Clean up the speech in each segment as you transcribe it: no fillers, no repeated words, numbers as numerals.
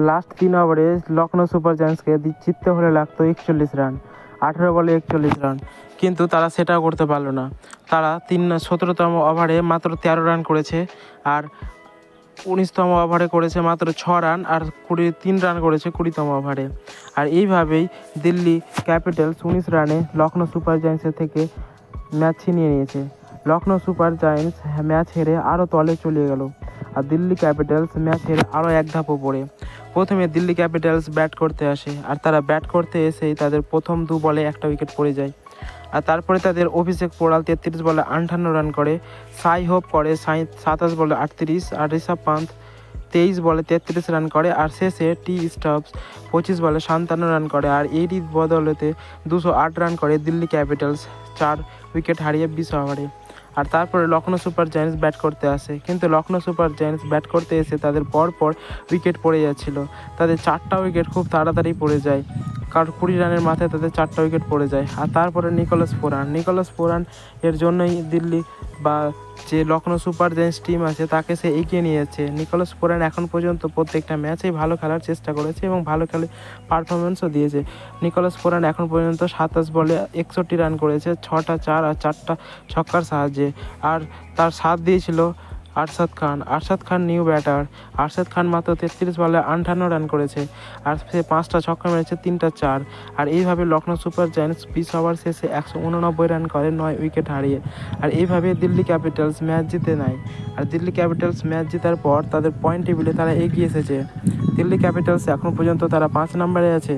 Last 3 ওভারে Lucknow super জায়ান্টসকে জিততে হলে লাগতো 41 রান, 18 বলে 41 রান, কিন্তু তারা সেটাও করতে পারলো না। তারা 17তম ওভারে মাত্র 13 রান করেছে, আর 19তম ওভারে করেছে মাত্র 6 রান, আর 3 রান করেছে 20তম ওভারে। আর এইভাবেই দিল্লি ক্যাপিটালস 19 রানে লখনৌ সুপার জায়ান্টসের থেকে ম্যাচ ছিনিয়ে নিয়েছে। লখনৌ সুপার জায়ান্টস ম্যাচ হেরে আরও তলে চলে গেল, আর দিল্লি ক্যাপিটালস ম্যাচ হেরে আরও এক ধাপ ওপরে। প্রথমে দিল্লি ক্যাপিটালস ব্যাট করতে আসে, আর তারা ব্যাট করতে এসেই তাদের প্রথম 2 বলে একটা উইকেট পড়ে যায়। আর তারপরে তাদের অভিষেক পোড়াল 33 বলে 58 রান করে, সাই হোপ করে 27 বলে 38, আর ঋষভ পান্থ 23 বলে 33 রান করে, আর শেষে টি স্টাবস 25 বলে 57 রান করে। আর এরই বদলেতে 208 রান করে দিল্লি ক্যাপিটালস 4 উইকেট হারিয়ে 20 ওভারে। আর তারপরে লখনৌ সুপার জায়ান্টস ব্যাট করতে আসে, কিন্তু লখনৌ সুপার জায়ান্টস ব্যাট করতে এসে তাদের পর উইকেট পড়ে যাচ্ছিল। তাদের 4টা উইকেট খুব তাড়াতাড়ি পড়ে যায়, কারণ 20 রানের মাথায় তাদের 4টা উইকেট পড়ে যায়। আর তারপরে নিকোলাস পুরান এর জন্যই দিল্লি বা যে লখনৌ সুপার জায়ান্টস টিম আছে তাকে সে এগিয়ে নিয়ে যাচ্ছে। নিকোলাস পুরান এখন পর্যন্ত প্রত্যেকটা ম্যাচেই ভালো খেলার চেষ্টা করেছে এবং ভালো খেলে পারফরমেন্সও দিয়েছে। নিকোলাস পুরান এখন পর্যন্ত 27 বলে 61 রান করেছে, 6টা 4 আর 4টা ছক্কার সাহায্যে। আর তার সাথ দিয়েছিল আরশাদ খান নিউ ব্যাটার। আরশাদ খান মাত্র 33 বলে 58 রান করেছে, আর সে 5টা ছক্কা মেরেছে, 3টা 4। আর এইভাবে লখনৌ সুপার জায়ান্টস 20 ওভার শেষে 189 রান করে 9 উইকেট হারিয়ে। আর এইভাবে দিল্লি ক্যাপিটালস ম্যাচ জিতে নেয়। আর দিল্লি ক্যাপিটালস ম্যাচ জেতার পর তাদের পয়েন্ট টেবিলে তারা এগিয়ে এসেছে। দিল্লি ক্যাপিটালস এখন পর্যন্ত তারা 5 নম্বরে আছে।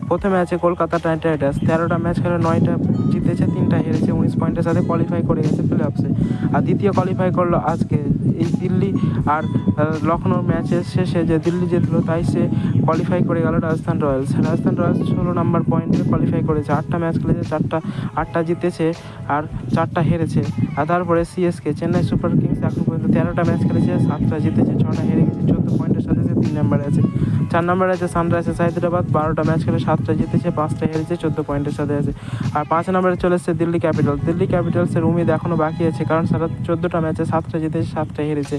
প্রথমে আছে কলকাতা নাইট রাইডার্স, 13টা ম্যাচ খেলে 9টা জিতেছে, 3টা হেরেছে, 19 পয়েন্টের সাথে কোয়ালিফাই করে গেছে প্লে অফসে। আর দ্বিতীয় কোয়ালিফাই করলো আজকে এই দিল্লি। আর লখনৌ ম্যাচের শেষে যে দিল্লি জিতলো তাই সে কোয়ালিফাই করে গেল রাজস্থান রয়্যালস। 16 নম্বর পয়েন্টে কোয়ালিফাই করেছে, 8টা ম্যাচ খেলেছে, 8টা জিতেছে আর 4টা হেরেছে। আর তারপরে সিএসকে চেন্নাই সুপার কিংস এখন পর্যন্ত 13টা ম্যাচ খেলেছে, 7টা জিতেছে, 6টা হেরে গেছে, 14 পয়েন্টের সাথে সে 3 নম্বরে আছে। 4 নম্বরে আছে সানরাইজার্স হায়দ্রাবাদ, 12টা ম্যাচ খেলে 7টা জিতেছে, 5টা হেরেছে, 14 পয়েন্টের সাথে আছে। আর 5 নম্বরে চলে এসেছে দিল্লি ক্যাপিটালসের উম্মিদ এখনও বাকি আছে, কারণ 14টা ম্যাচে 7টা জিতেছে, 7টা হেরেছে।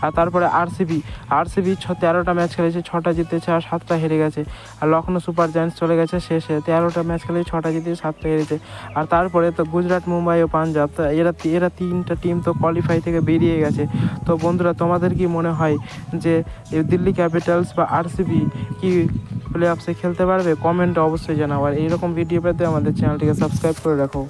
আর তারপরে আরসিবি 13টা ম্যাচ খেলেছে, 6টা জিতেছে আর 7টা হেরে গেছে। আর লখনৌ সুপার জায়ান্টস চলে গেছে শেষে, 13টা ম্যাচ খেলেছে, 6টা জিতেছে, 7টা হেরেছে। আর তারপরে তো গুজরাট, মুম্বাই ও পাঞ্জাব, এরা 3টা টিম তো কোয়ালিফাই থেকে বেরিয়ে গেছে। তো বন্ধুরা, তোমাদের কি মনে হয় যে দিল্লি ক্যাপিটালস বা আরসিবি কি প্লে অফসে খেলতে পারবে? কমেন্টে অবশ্যই জানাও। আর এইরকম ভিডিও পেতে আমাদের চ্যানেলটিকে সাবস্ক্রাইব করে রাখো।